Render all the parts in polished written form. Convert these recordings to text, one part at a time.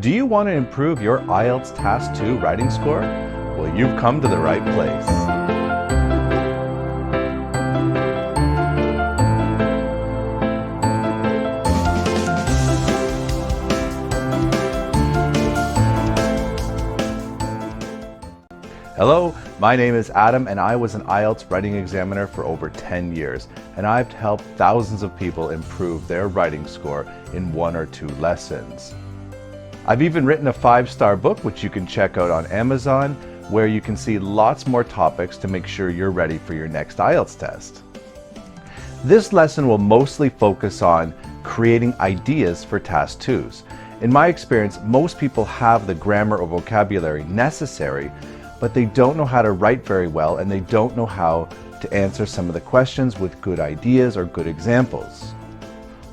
Do you want to improve your IELTS Task 2 writing score? Well, you've come to the right place. Hello, my name is Adam and I was an IELTS writing examiner for over 10 years and I've helped thousands of people improve their writing score in 1 or 2 lessons. I've even written a 5-star book which you can check out on Amazon where you can see lots more topics to make sure you're ready for your next IELTS test. This lesson will mostly focus on creating ideas for Task 2s. In my experience, most people have the grammar or vocabulary necessary, but they don't know how to write very well and they don't know how to answer some of the questions with good ideas or good examples.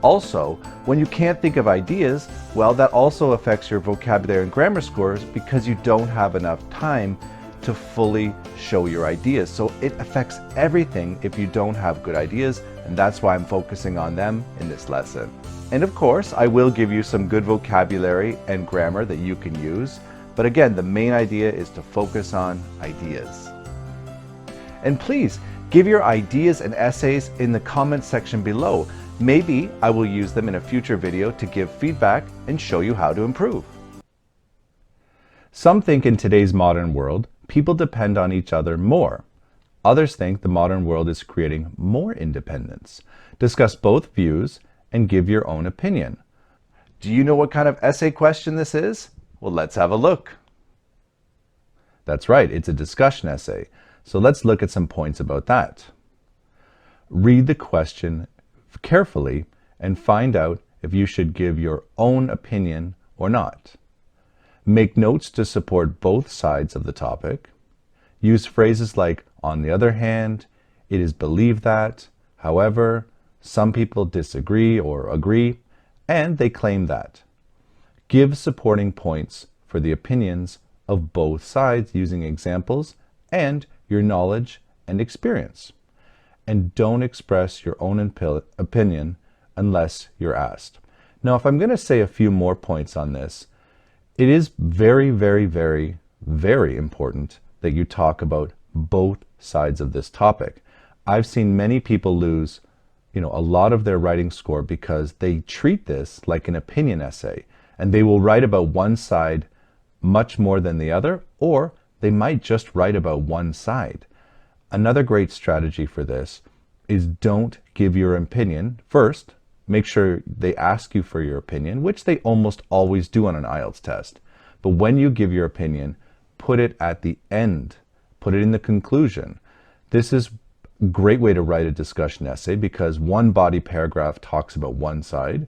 Also, when you can't think of ideas, well, that also affects your vocabulary and grammar scores because you don't have enough time to fully show your ideas. So it affects everything if you don't have good ideas, and that's why I'm focusing on them in this lesson. And of course, I will give you some good vocabulary and grammar that you can use. But again, the main idea is to focus on ideas. And please, give your ideas and essays in the comment section below. Maybe I will use them in a future video to give feedback and show you how to improve. Some think in today's modern world, people depend on each other more. Others think the modern world is creating more independence. Discuss both views and give your own opinion. Do you know what kind of essay question this is? Well, let's have a look. That's right, it's a discussion essay. So let's look at some points about that. Read the question carefully and find out if you should give your own opinion or not. Make notes to support both sides of the topic. Use phrases like, on the other hand, it is believed that, however, some people disagree or agree, and they claim that. Give supporting points for the opinions of both sides using examples and your knowledge and experience. And don't express your own opinion unless you're asked. Now, if I'm going to say a few more points on this, it is very, very, very, very important that you talk about both sides of this topic. I've seen many people lose, a lot of their writing score because they treat this like an opinion essay. And they will write about one side much more than the other, or they might just write about one side. Another great strategy for this is don't give your opinion first. Make sure they ask you for your opinion, which they almost always do on an IELTS test. But when you give your opinion, put it at the end. Put it in the conclusion. This is a great way to write a discussion essay because one body paragraph talks about one side,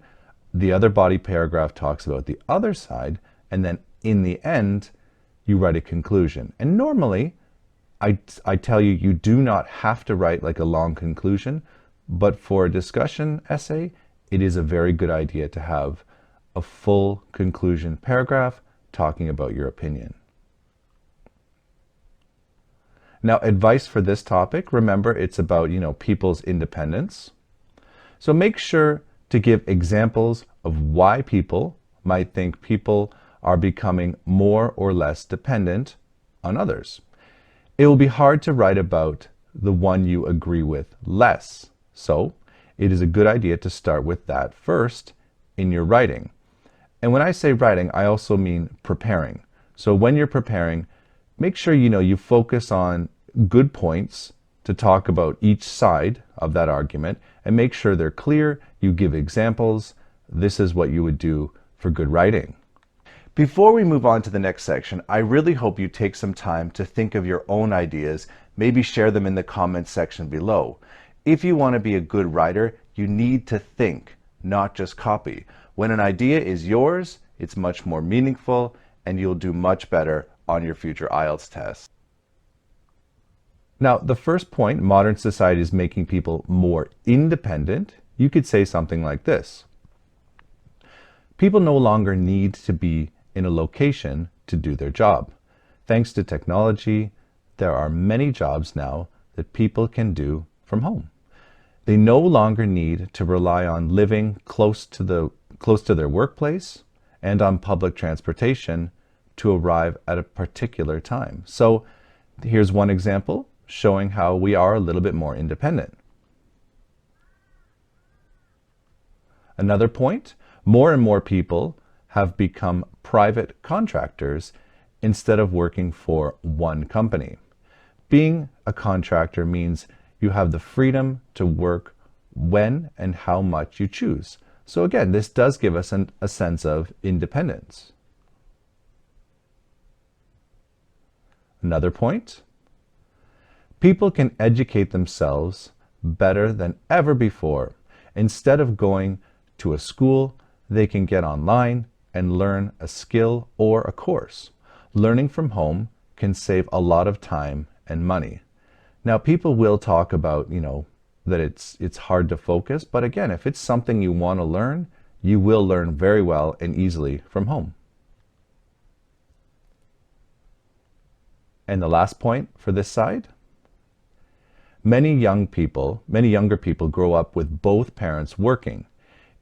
the other body paragraph talks about the other side, and then in the end, you write a conclusion. And normally, I tell you, you do not have to write like a long conclusion, but for a discussion essay, it is a very good idea to have a full conclusion paragraph talking about your opinion. Now, advice for this topic, remember it's about, people's independence. So make sure to give examples of why people might think people are becoming more or less dependent on others. It will be hard to write about the one you agree with less. So it is a good idea to start with that first in your writing. And when I say writing, I also mean preparing. So when you're preparing, make sure you focus on good points to talk about each side of that argument and make sure they're clear. You give examples. This is what you would do for good writing. Before we move on to the next section, I really hope you take some time to think of your own ideas, maybe share them in the comments section below. If you want to be a good writer, you need to think, not just copy. When an idea is yours, it's much more meaningful and you'll do much better on your future IELTS tests. Now, the first point, modern society is making people more independent. You could say something like this. People no longer need to be in a location to do their job. Thanks to technology, there are many jobs now that people can do from home. They no longer need to rely on living close to their workplace and on public transportation to arrive at a particular time. So here's one example showing how we are a little bit more independent. Another point, more and more people have become private contractors instead of working for one company. Being a contractor means you have the freedom to work when and how much you choose. So again, this does give us a sense of independence. Another point, people can educate themselves better than ever before. Instead of going to a school, they can get online and learn a skill or a course. Learning from home can save a lot of time and money. Now, people will talk about, that it's hard to focus, but again, if it's something you want to learn, you will learn very well and easily from home. And the last point for this side, many younger people grow up with both parents working.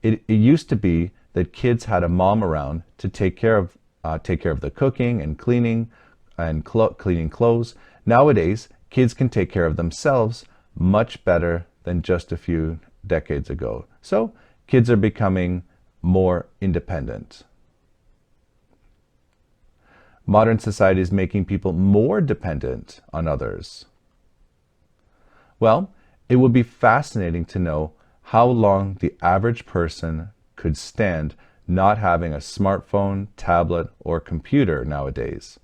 It used to be that kids had a mom around to take care of the cooking and cleaning and cleaning clothes. Nowadays, kids can take care of themselves much better than just a few decades ago. So kids are becoming more independent. Modern society is making people more dependent on others. Well, it would be fascinating to know how long the average person could stand not having a smartphone, tablet, or computer nowadays.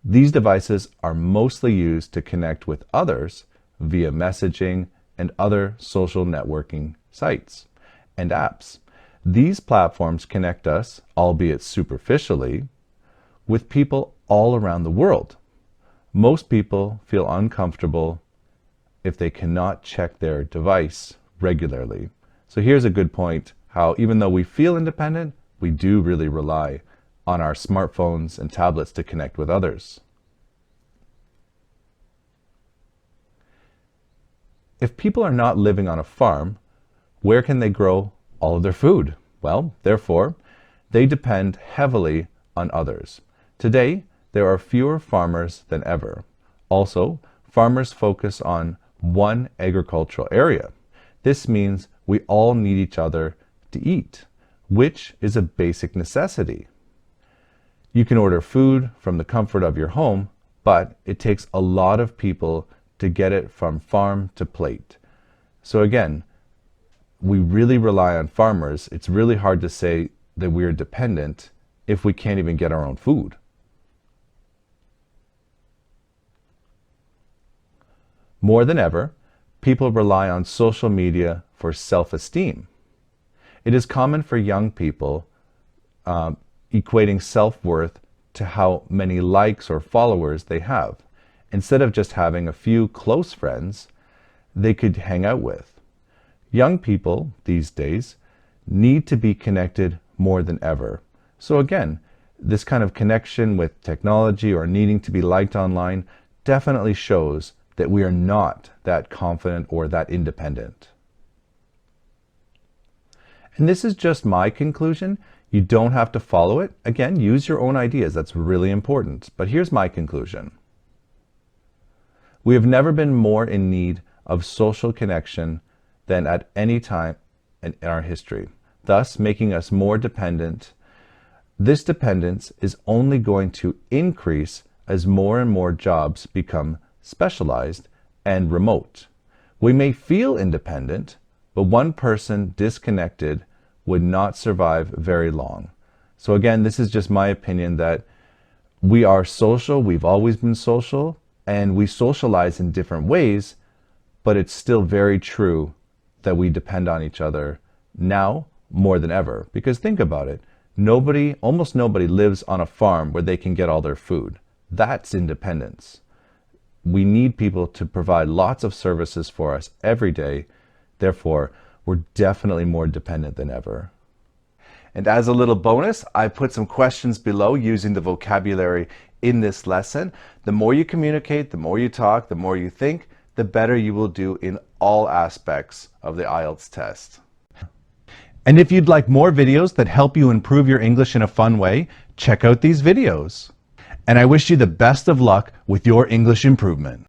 These devices are mostly used to connect with others via messaging and other social networking sites and apps. These platforms connect us, albeit superficially, with people all around the world. Most people feel uncomfortable if they cannot check their device regularly. So here's a good point, how even though we feel independent, we do really rely on our smartphones and tablets to connect with others. If people are not living on a farm, where can they grow all of their food? Well, therefore, they depend heavily on others. Today, there are fewer farmers than ever. Also, farmers focus on one agricultural area. This means we all need each other to eat, which is a basic necessity. You can order food from the comfort of your home, but it takes a lot of people to get it from farm to plate. So again, we really rely on farmers. It's really hard to say that we're dependent if we can't even get our own food. More than ever, people rely on social media for self-esteem. It is common for young people equating self-worth to how many likes or followers they have. Instead of just having a few close friends they could hang out with. Young people these days need to be connected more than ever. So again, this kind of connection with technology or needing to be liked online definitely shows that we are not that confident or that independent. And this is just my conclusion. You don't have to follow it. Again, use your own ideas. That's really important. But here's my conclusion. We have never been more in need of social connection than at any time in our history, thus making us more dependent. This dependence is only going to increase as more and more jobs become specialized and remote. We may feel independent, but one person disconnected would not survive very long. So again, this is just my opinion that we are social, we've always been social, and we socialize in different ways, but it's still very true that we depend on each other now more than ever. Because think about it, almost nobody lives on a farm where they can get all their food. That's independence. We need people to provide lots of services for us every day. Therefore, we're definitely more dependent than ever. And as a little bonus, I put some questions below using the vocabulary in this lesson. The more you communicate, the more you talk, the more you think, the better you will do in all aspects of the IELTS test. And if you'd like more videos that help you improve your English in a fun way, check out these videos. And I wish you the best of luck with your English improvement.